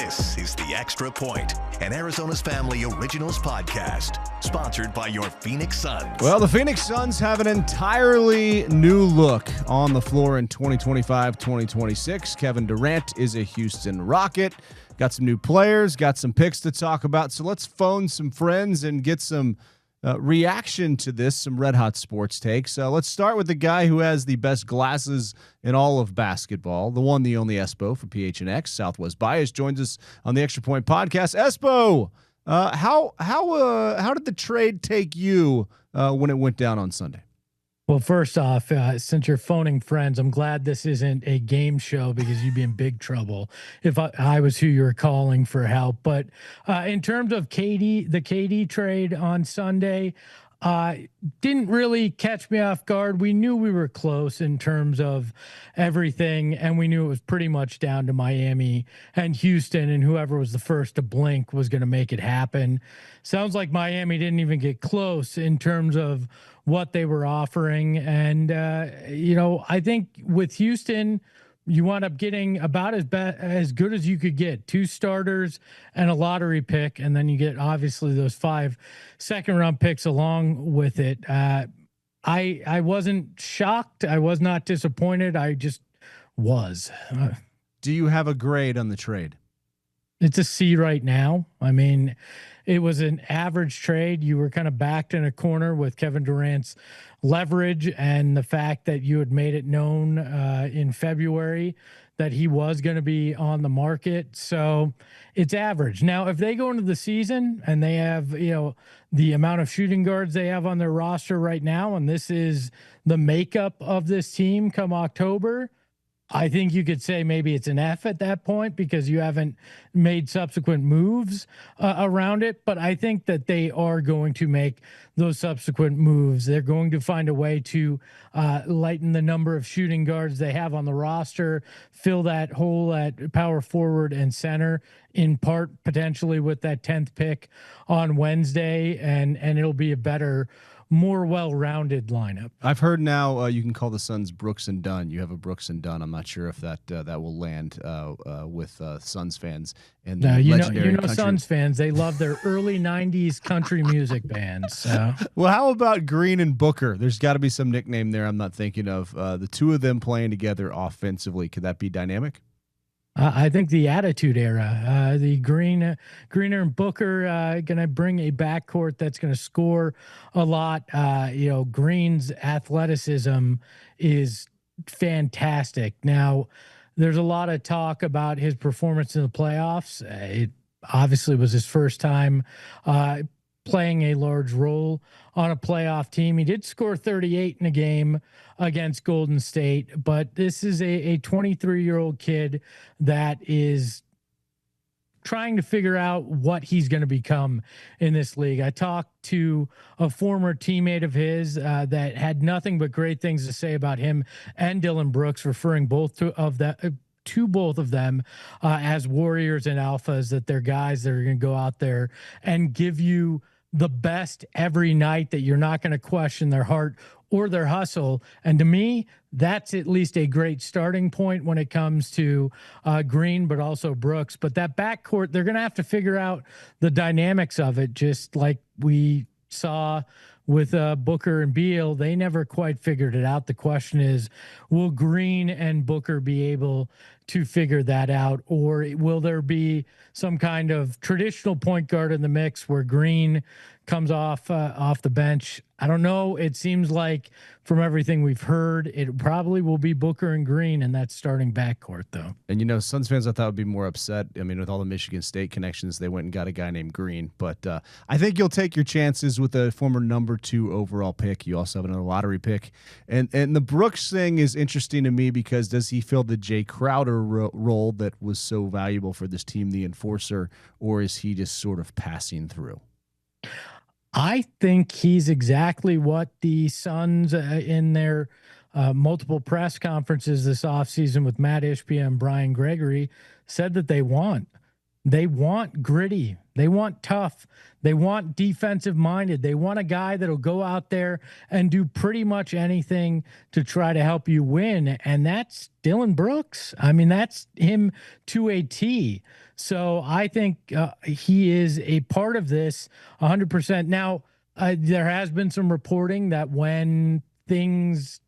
This is The Extra Point, an Arizona's Family Originals podcast, sponsored by your Phoenix Suns. Well, the Phoenix Suns have an entirely new look on the floor in 2025-2026. Kevin Durant is a Houston Rocket. Got some new players, got some picks to talk about. So let's phone some friends and get some reaction to this, some red hot sports takes. Let's start with the guy who has the best glasses in all of basketball, the one, the only Espo for PHNX. Southwest Bias joins us on the Extra Point podcast. Espo, how did the trade take you when it went down on Sunday? Well, first off, since you're phoning friends, I'm glad this isn't a game show because you'd be in big trouble if I was who you were calling for help. But in terms of the KD trade on Sunday, didn't really catch me off guard. We knew we were close in terms of everything, and we knew it was pretty much down to Miami and Houston, and whoever was the first to blink was going to make it happen. Sounds like Miami didn't even get close in terms of what they were offering. And, I think with Houston, you wound up getting about as good as you could get, 2 starters and a lottery pick. And then you get obviously those 5 second-round picks along with it. I wasn't shocked. I was not disappointed. I just was. Do you have a grade on the trade? It's a C right now. I mean, it was an average trade. You were kind of backed in a corner with Kevin Durant's leverage and the fact that you had made it known in February that he was going to be on the market. So it's average. Now, if they go into the season and they have, the amount of shooting guards they have on their roster right now, and this is the makeup of this team come October, I think you could say maybe it's an F at that point because you haven't made subsequent moves around it. But I think that they are going to make those subsequent moves. They're going to find a way to lighten the number of shooting guards they have on the roster, fill that hole at power forward and center, in part potentially with that 10th pick on Wednesday, and it'll be a better, more well-rounded lineup. I've heard now you can call the Suns Brooks and Dunn. You have a Brooks and Dunn. I'm not sure if that will land with Suns fans. And Suns fans, they love their early 90s country music bands. So. Well, how about Green and Booker? There's got to be some nickname there I'm not thinking of. The two of them playing together offensively. Could that be dynamic? I think the Attitude Era, the Greener and Booker going to bring a backcourt that's going to score a lot. Green's athleticism is fantastic. Now, there's a lot of talk about his performance in the playoffs. It obviously was his first time playing a large role on a playoff team. He did score 38 in a game against Golden State, but this is a 23-year-old kid that is trying to figure out what he's going to become in this league. I talked to a former teammate of his that had nothing but great things to say about him and Dylan Brooks, referring to both of them as warriors and alphas, that they're guys that are going to go out there and give you the best every night, that you're not going to question their heart or their hustle. And to me, that's at least a great starting point when it comes to Green, but also Brooks. But that backcourt, they're going to have to figure out the dynamics of it, just like we saw with Booker and Beal. They never quite figured it out. The question is, will Green and Booker be able to figure that out, or will there be some kind of traditional point guard in the mix where Green comes off the bench? I don't know. It seems like from everything we've heard, it probably will be Booker and Green in that starting backcourt, though. And, Suns fans, I thought would be more upset. I mean, with all the Michigan State connections, they went and got a guy named Green. But I think you'll take your chances with a former number 2 overall pick. You also have another lottery pick. And the Brooks thing is interesting to me because does he fill the Jay Crowder role that was so valuable for this team, the enforcer, or is he just sort of passing through? I think he's exactly what the Suns in their multiple press conferences this offseason with Matt Ishbia and Brian Gregory said that they want. They want gritty. They want tough. They want defensive minded. They want a guy that'll go out there and do pretty much anything to try to help you win. And that's Dylan Brooks. I mean, that's him to a T. So I think he is a part of this 100%. Now, there has been some reporting that when things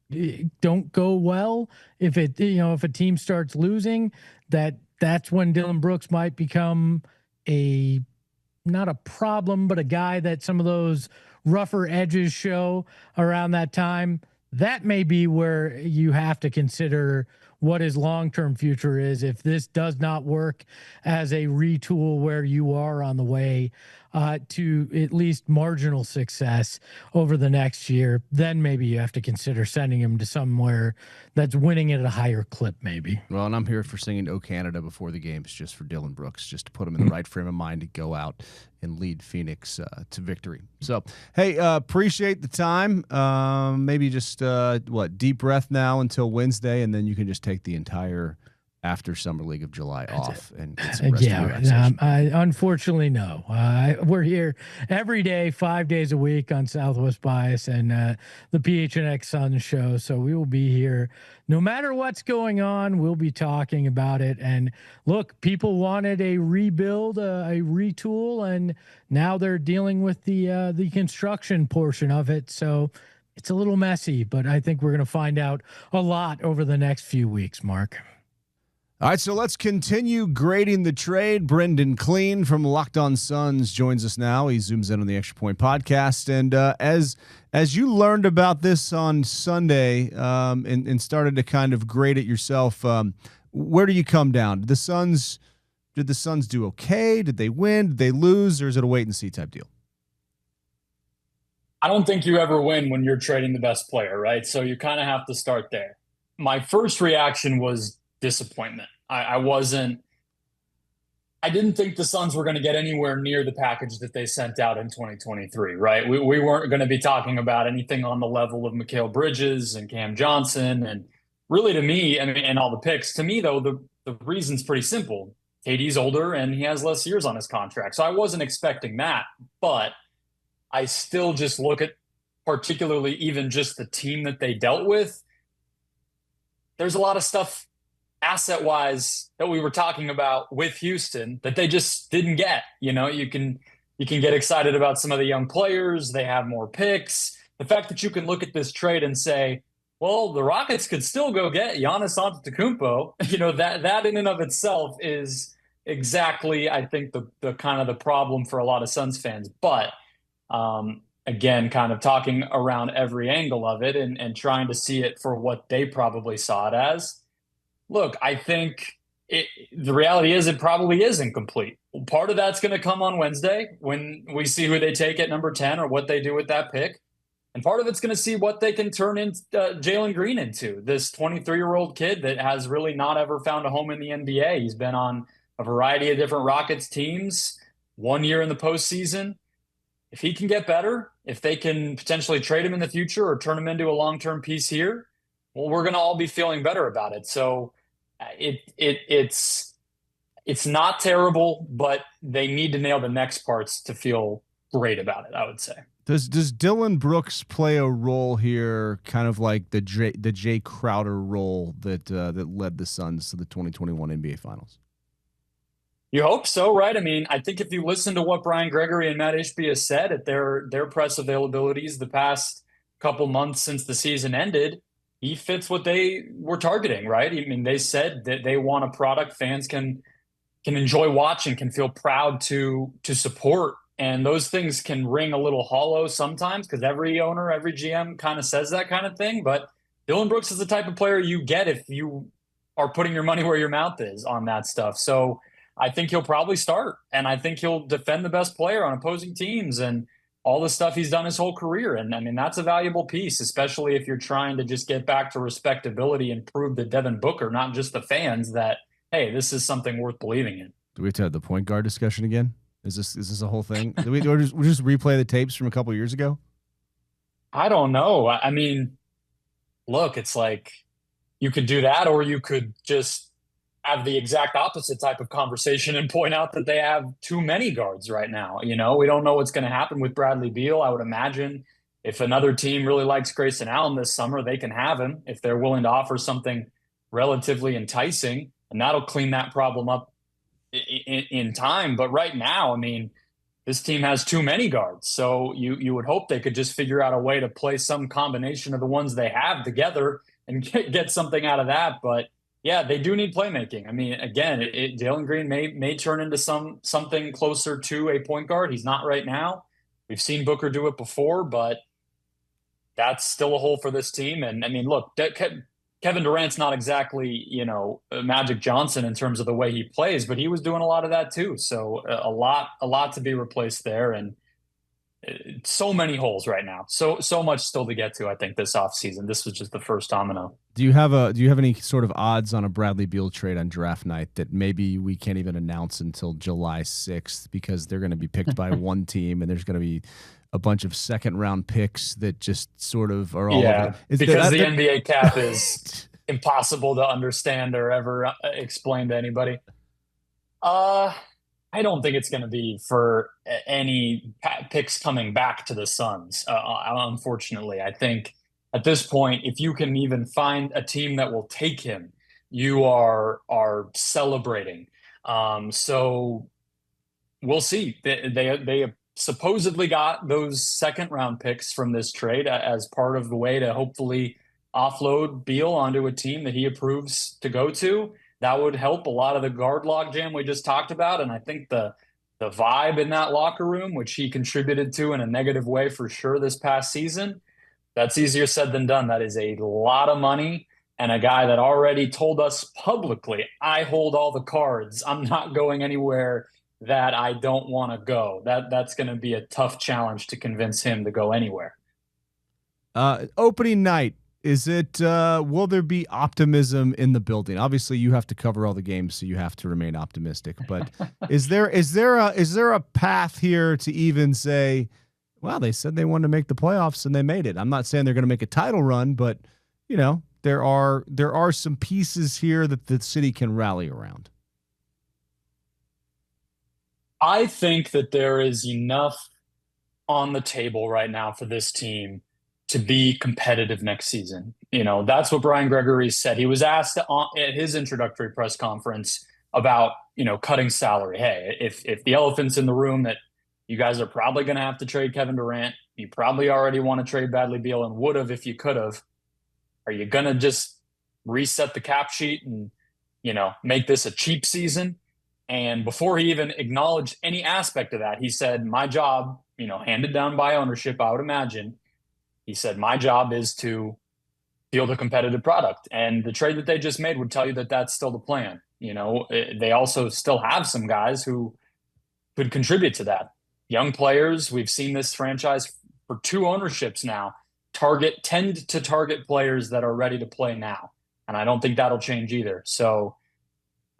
don't go well, if a team starts losing, that's when Dylan Brooks might become not a problem, but a guy that some of those rougher edges show around that time. That may be where you have to consider what his long-term future is. If this does not work as a retool where you are on the way to at least marginal success over the next year, then maybe you have to consider sending him to somewhere that's winning at a higher clip, maybe. Well, and I'm here for singing "O Canada" before the games, just for Dylan Brooks, just to put him in the right frame of mind to go out and lead Phoenix to victory. So, hey, appreciate the time. Maybe just deep breath now until Wednesday, and then you can just take the entire after Summer League of July off and get some rest of your relaxation. Unfortunately, no. We're here every day, 5 days a week on Southwest Bias and the PHNX Sun show. So we will be here no matter what's going on. We'll be talking about it. And look, people wanted a rebuild, a retool, and now they're dealing with the construction portion of it. So it's a little messy, but I think we're going to find out a lot over the next few weeks, Mark. All right, so let's continue grading the trade. Brendon Kleen from Locked On Suns joins us now. He zooms in on the Extra Point podcast. And as you learned about this on Sunday and started to kind of grade it yourself, where do you come down? Did the Suns do okay? Did they win? Did they lose? Or is it a wait-and-see type deal? I don't think you ever win when you're trading the best player, right? So you kind of have to start there. My first reaction was disappointment. I didn't think the Suns were going to get anywhere near the package that they sent out in 2023, right? We weren't going to be talking about anything on the level of Mikal Bridges and Cam Johnson. And really, to me, and all the picks, to me, though, the reason's pretty simple. KD's older and he has less years on his contract. So I wasn't expecting that. But I still just look at particularly even just the team that they dealt with. There's a lot of stuff asset-wise that we were talking about with Houston that they just didn't get. You know, you can get excited about some of the young players. They have more picks. The fact that you can look at this trade and say, well, the Rockets could still go get Giannis Antetokounmpo. You know, that in and of itself is exactly, I think, the kind of the problem for a lot of Suns fans. But again, kind of talking around every angle of it and trying to see it for what they probably saw it as. Look, I think the reality is it probably is incomplete. Part of that's going to come on Wednesday when we see who they take at number 10 or what they do with that pick. And part of it's going to see what they can turn Jalen Green into, this 23-year-old kid that has really not ever found a home in the NBA. He's been on a variety of different Rockets teams, 1 year in the postseason. If he can get better, if they can potentially trade him in the future or turn him into a long-term piece here, well, we're going to all be feeling better about it. So it's not terrible, but they need to nail the next parts to feel great about it, I would say. Does Dylan Brooks play a role here, kind of like the Jay Crowder role that led the Suns to the 2021 NBA Finals? You hope so, right? I mean, I think if you listen to what Brian Gregory and Matt Ishbia said at their press availabilities the past couple months since the season ended, he fits what they were targeting, right? I mean, they said that they want a product fans can enjoy watching, can feel proud to support. And those things can ring a little hollow sometimes because every owner, every GM kind of says that kind of thing. But Dylan Brooks is the type of player you get if you are putting your money where your mouth is on that stuff. So I think he'll probably start, and I think he'll defend the best player on opposing teams and all the stuff he's done his whole career. And I mean, that's a valuable piece, especially if you're trying to just get back to respectability and prove to Devin Booker, not just the fans, that, hey, this is something worth believing in. Do we have to have the point guard discussion again? Is this a whole thing? Do we just replay the tapes from a couple of years ago? I don't know. I mean, look, it's like you could do that, or you could just have the exact opposite type of conversation and point out that they have too many guards right now. You know, we don't know what's going to happen with Bradley Beal. I would imagine if another team really likes Grayson Allen this summer, they can have him if they're willing to offer something relatively enticing, and that'll clean that problem up in time. But right now, I mean, this team has too many guards. So you would hope they could just figure out a way to play some combination of the ones they have together and get something out of that. But yeah, they do need playmaking. I mean, again, Jalen Green may turn into something closer to a point guard. He's not right now. We've seen Booker do it before, but that's still a hole for this team. And I mean, look, Kevin Durant's not exactly, you know, Magic Johnson in terms of the way he plays, but he was doing a lot of that too. So a lot to be replaced there, and so many holes right now. So much still to get to, I think, this offseason. This was just the first domino. Do you have any sort of odds on a Bradley Beal trade on draft night that maybe we can't even announce until July 6th because they're going to be picked by one team and there's going to be a bunch of second round picks that just sort of are all over because the NBA cap is impossible to understand or ever explain to anybody. I don't think it's going to be for any picks coming back to the Suns. Unfortunately, I think at this point, if you can even find a team that will take him, you are celebrating. So we'll see. They supposedly got those second round picks from this trade as part of the way to hopefully offload Beal onto a team that he approves to go to. That would help a lot of the guard logjam we just talked about. And I think the vibe in that locker room, which he contributed to in a negative way for sure this past season, that's easier said than done. That is a lot of money. And a guy that already told us publicly, I hold all the cards. I'm not going anywhere that I don't want to go. That's going to be a tough challenge to convince him to go anywhere. Opening night. Is it, will there be optimism in the building? Obviously you have to cover all the games, so you have to remain optimistic, but is there a path here to even say, well, they said they wanted to make the playoffs and they made it. I'm not saying they're going to make a title run, but you know, there are some pieces here that the city can rally around. I think that there is enough on the table right now for this team to be competitive next season. You know, that's what Brian Gregory said. He was asked at his introductory press conference about, you know, cutting salary. Hey, if the elephant's in the room that you guys are probably going to have to trade Kevin Durant, you probably already want to trade Bradley Beal and would have if you could have. Are you going to just reset the cap sheet and, you know, make this a cheap season? And before he even acknowledged any aspect of that, he said, my job, you know, handed down by ownership, I would imagine, he said, my job is to field a competitive product. And the trade that they just made would tell you that that's still the plan. You know, they also still have some guys who could contribute to that. Young players, we've seen this franchise for 2 ownerships now, tend to target players that are ready to play now. And I don't think that'll change either. So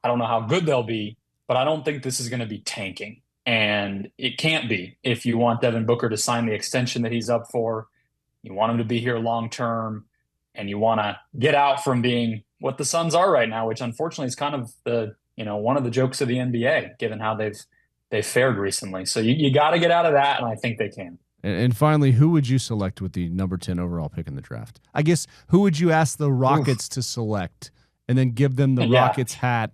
I don't know how good they'll be, but I don't think this is going to be tanking. And it can't be if you want Devin Booker to sign the extension that he's up for. You want him to be here long term, and you want to get out from being what the Suns are right now, which unfortunately is kind of one of the jokes of the NBA, given how they've fared recently. So you got to get out of that, and I think they can. And finally, who would you select with the number 10 overall pick in the draft? I guess who would you ask the Rockets to select and then give them the Rockets hat?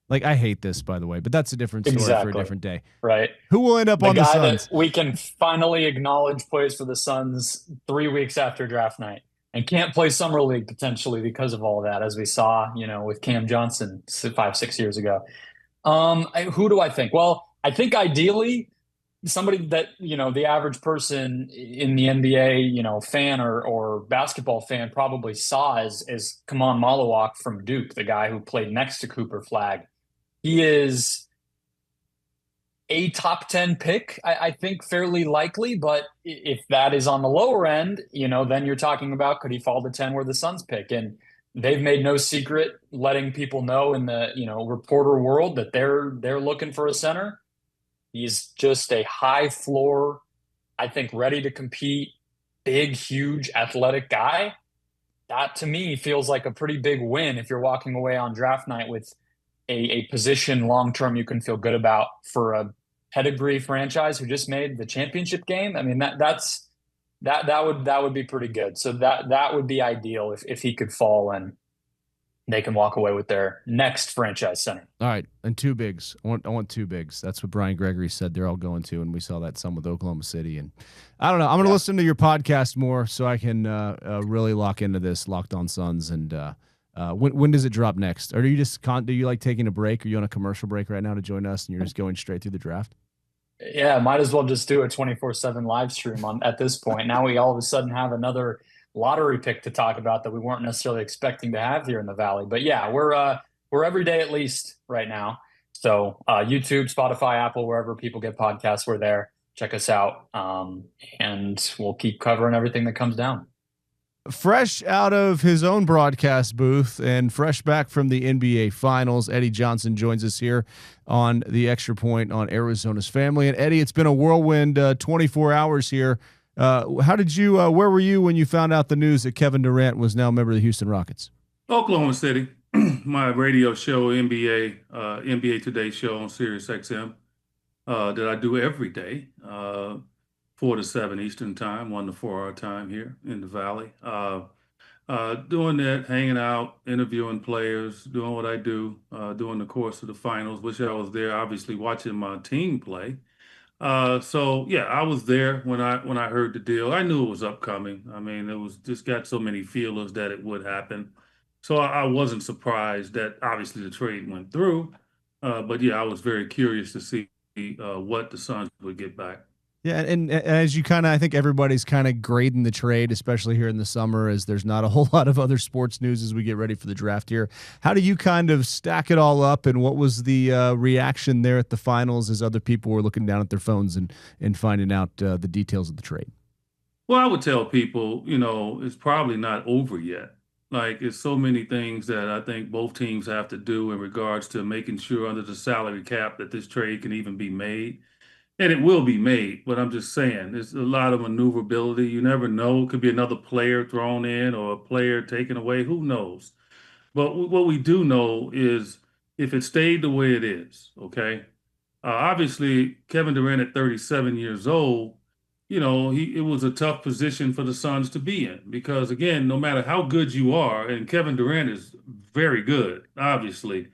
Like, I hate this, by the way, but that's a different story for a different day. Right. Who will end up on the Suns? That we can finally acknowledge plays for the Suns 3 weeks after draft night and can't play summer league potentially because of all that, as we saw, you know, with Cam Johnson 5-6 years ago. Who do I think? Well, I think ideally somebody that, you know, the average person in the NBA, you know, fan or basketball fan probably saw is Kaman Malawak from Duke, the guy who played next to Cooper Flagg. He is a top 10 pick, I think, fairly likely. But if that is on the lower end, you know, then you're talking about, could he fall to 10 where the Suns pick? And they've made no secret letting people know in the, you know, reporter world that they're looking for a center. He's just a high floor, I think, ready to compete, big, huge, athletic guy. That to me feels like a pretty big win if you're walking away on draft night with a position long term you can feel good about for a pedigree franchise who just made the championship game. I mean, that would be pretty good. So that would be ideal if he could fall and they can walk away with their next franchise center. All right, and two bigs. I want two bigs. That's what Brian Gregory said they're all going to, and we saw that some with Oklahoma City. And I don't know. I'm going to listen to your podcast more so I can really lock into this Locked On Suns. And when does it drop next? Or do you like taking a break? Are you on a commercial break right now to join us, and you're just going straight through the draft? Yeah, might as well just do a 24/7 live stream at this point. Now we all of a sudden have another lottery pick to talk about that we weren't necessarily expecting to have here in the Valley. But yeah, we're every day at least right now. So YouTube, Spotify, Apple, wherever people get podcasts, we're there. Check us out, and we'll keep covering everything that comes down. Fresh out of his own broadcast booth and fresh back from the NBA Finals, Eddie Johnson joins us here on the Extra Point on Arizona's Family. And Eddie, it's been a whirlwind 24 hours here. How did you? Where were you when you found out the news that Kevin Durant was now a member of the Houston Rockets? Oklahoma City, my radio show, NBA Today show on Sirius XM, that I do every day. 4 to 7 Eastern time, 1 to 4 our time here in the Valley. Doing that, hanging out, interviewing players, doing what I do during the course of the finals. Wish I was there, obviously watching my team play. So yeah, I was there when I heard the deal. I knew it was upcoming. I mean, it was just got so many feelers that it would happen. So I wasn't surprised that obviously the trade went through. But yeah, I was very curious to see what the Suns would get back. Yeah, and as you I think everybody's kind of grading the trade, especially here in the summer, as there's not a whole lot of other sports news as we get ready for the draft here. How do you kind of stack it all up, and what was the reaction there at the finals as other people were looking down at their phones and finding out the details of the trade? Well, I would tell people, it's probably not over yet. Like, it's so many things that I think both teams have to do in regards to making sure under the salary cap that this trade can even be made. And it will be made, but I'm just saying, there's a lot of maneuverability. You never know. It could be another player thrown in or a player taken away. Who knows? But what we do know is if it stayed the way it is, okay? Obviously, Kevin Durant at 37 years old, it was a tough position for the Suns to be in because, again, no matter how good you are, and Kevin Durant is very good, obviously,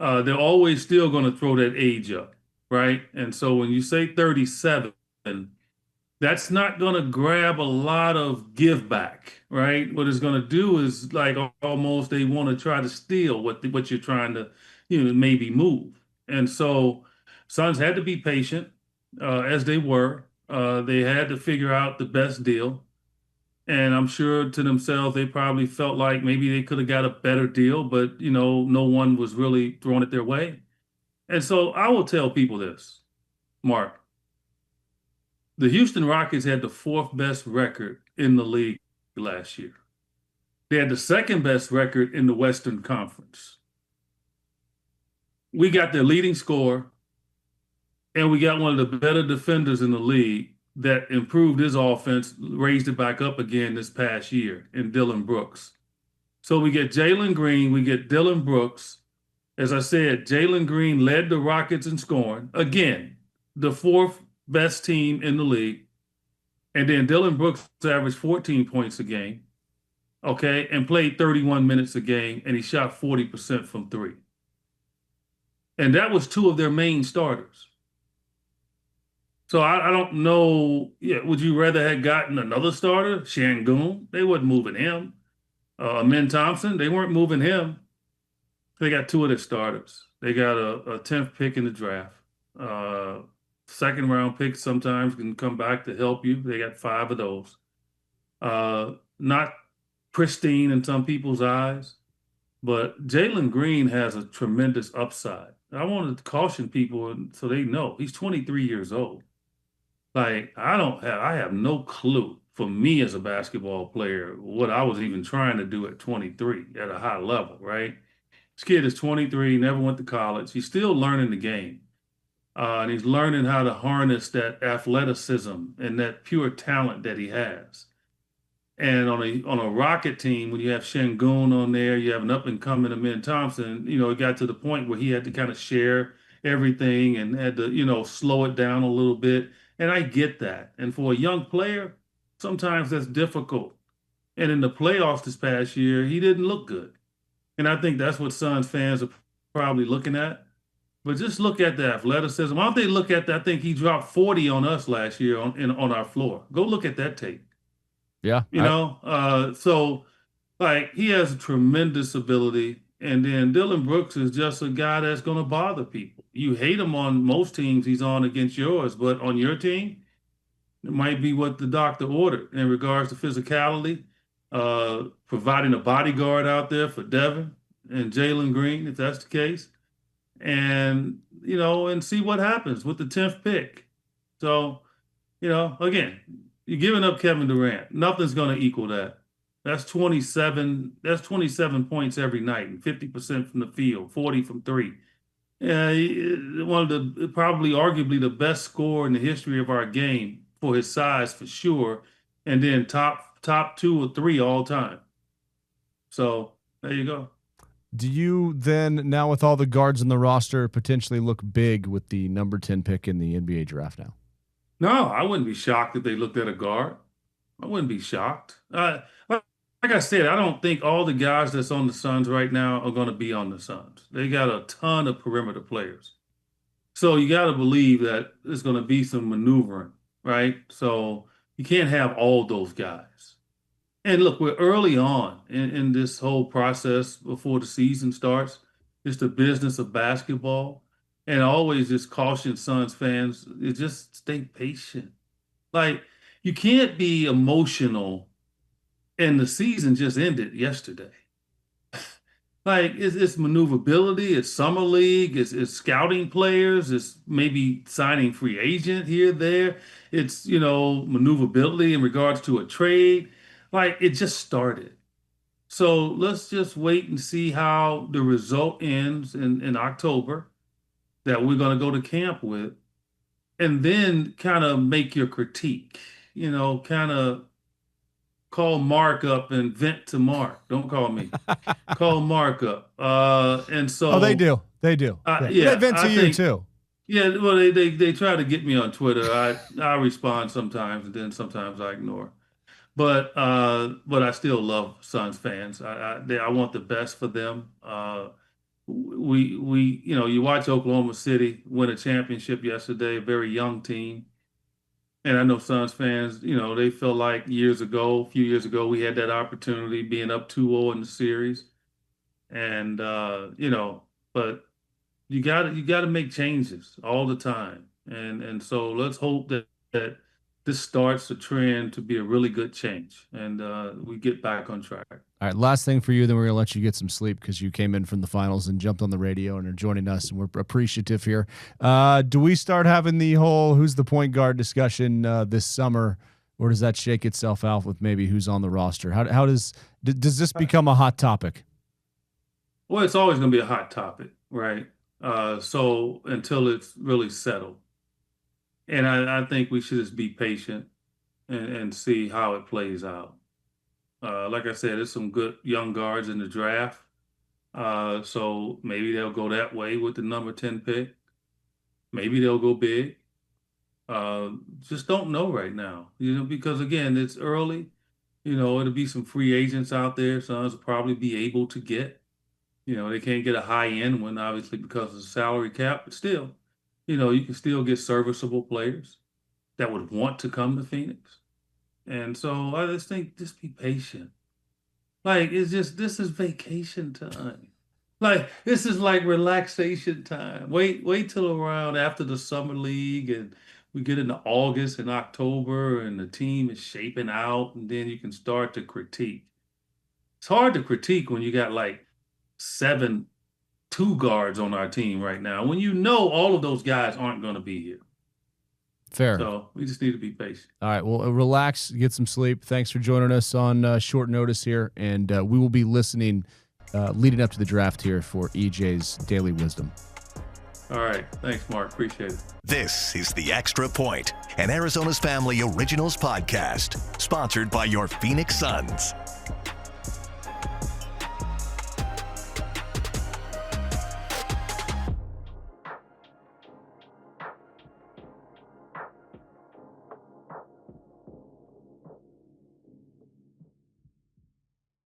they're always still going to throw that age up. Right. And so when you say 37, that's not going to grab a lot of give back. Right. What it's going to do is like almost they want to try to steal what you're trying to, maybe move. And so Suns had to be patient as they were. They had to figure out the best deal. And I'm sure to themselves, they probably felt like maybe they could have got a better deal, but, no one was really throwing it their way. And so I will tell people this, Mark. The Houston Rockets had the 4th best record in the league last year. They had the 2nd best record in the Western Conference. We got their leading scorer, and we got one of the better defenders in the league that improved his offense, raised it back up again this past year in Dillon Brooks. So we get Jalen Green, we get Dillon Brooks. As I said, Jalen Green led the Rockets in scoring. Again, the 4th best team in the league. And then Dillon Brooks averaged 14 points a game, okay, and played 31 minutes a game, and he shot 40% from 3. And that was 2 of their main starters. So I don't know, would you rather have gotten another starter, Şengün? They wasn't moving him. Amin Thompson, they weren't moving him. They got 2 of their starters. They got a 10th pick in the draft. 2nd round picks sometimes can come back to help you. They got 5 of those. Not pristine in some people's eyes, but Jalen Green has a tremendous upside. I wanted to caution people so they know he's 23 years old. Like, I have no clue for me as a basketball player what I was even trying to do at 23 at a high level, right? This kid is 23, never went to college. He's still learning the game. And he's learning how to harness that athleticism and that pure talent that he has. And on a Rocket team, when you have Şengün on there, you have an up and coming Amin Thompson. It got to the point where he had to kind of share everything and had to slow it down a little bit. And I get that. And for a young player, sometimes that's difficult. And in the playoffs this past year, he didn't look good. And I think that's what Suns fans are probably looking at. But just look at the athleticism. Why don't they look at that? I think he dropped 40 on us last year on our floor. Go look at that tape. Yeah. So like he has a tremendous ability. And then Dylan Brooks is just a guy that's going to bother people. You hate him on most teams he's on against yours, but on your team, it might be what the doctor ordered in regards to physicality, providing a bodyguard out there for Devin and Jalen Green, if that's the case. And, and see what happens with the 10th pick. So, again, you're giving up Kevin Durant. Nothing's going to equal that. That's 27 points every night, and 50% from the field, 40 from three. One of the probably arguably the best scorer in the history of our game for his size for sure. And then top 2 or 3 all time. So there you go. Do you then, now with all the guards in the roster, potentially look big with the number 10 pick in the NBA draft now? No, I wouldn't be shocked if they looked at a guard. I wouldn't be shocked. Like I said, I don't think all the guys that's on the Suns right now are going to be on the Suns. They got a ton of perimeter players. So you got to believe that there's going to be some maneuvering, right? So you can't have all those guys. And look, we're early on in this whole process before the season starts. It's the business of basketball. And I always just caution Suns fans, just stay patient. Like, you can't be emotional and the season just ended yesterday. Like, it's maneuverability, it's summer league, it's scouting players, it's maybe signing free agent here, there. It's, maneuverability in regards to a trade. Like, it just started. So let's just wait and see how the result ends in October that we're going to go to camp with, and then kind of make your critique, kind of call Mark up and vent to Mark. Don't call me. Call Mark up. And so. Oh, they do. They do. Yeah. They vent to you too. Yeah, well, they try to get me on Twitter. I respond sometimes, and then sometimes I ignore. But I still love Suns fans. I want the best for them. You watch Oklahoma City win a championship yesterday, a very young team. And I know Suns fans, they feel like a few years ago, we had that opportunity being up 2-0 in the series. And, but you got to make changes all the time. And so let's hope that this starts a trend to be a really good change, and we get back on track. All right, last thing for you, then we're going to let you get some sleep because you came in from the finals and jumped on the radio and are joining us, and we're appreciative here. Do we start having the whole who's the point guard discussion this summer, or does that shake itself out with maybe who's on the roster? How does this become a hot topic? Well, it's always going to be a hot topic, right? So until it's really settled. And I think we should just be patient and see how it plays out. Like I said, there's some good young guards in the draft. So maybe they'll go that way with the number 10 pick. Maybe they'll go big. Just don't know right now, because again, it's early. It'll be some free agents out there. Suns will probably be able to get. They can't get a high end one, obviously, because of the salary cap, but still. You can still get serviceable players that would want to come to Phoenix. And so I just think just be patient. Like, this is vacation time. Like, this is like relaxation time. Wait till around after the summer league and we get into August and October and the team is shaping out, and then you can start to critique. It's hard to critique when you got like 7 2 guards on our team right now, when all of those guys aren't going to be here. Fair. So we just need to be patient. All right. Well, relax, get some sleep. Thanks for joining us on short notice here, and we will be listening leading up to the draft here for EJ's Daily Wisdom. All right. Thanks, Mark. Appreciate it. This is The Extra Point, an Arizona's Family Originals podcast, sponsored by your Phoenix Suns.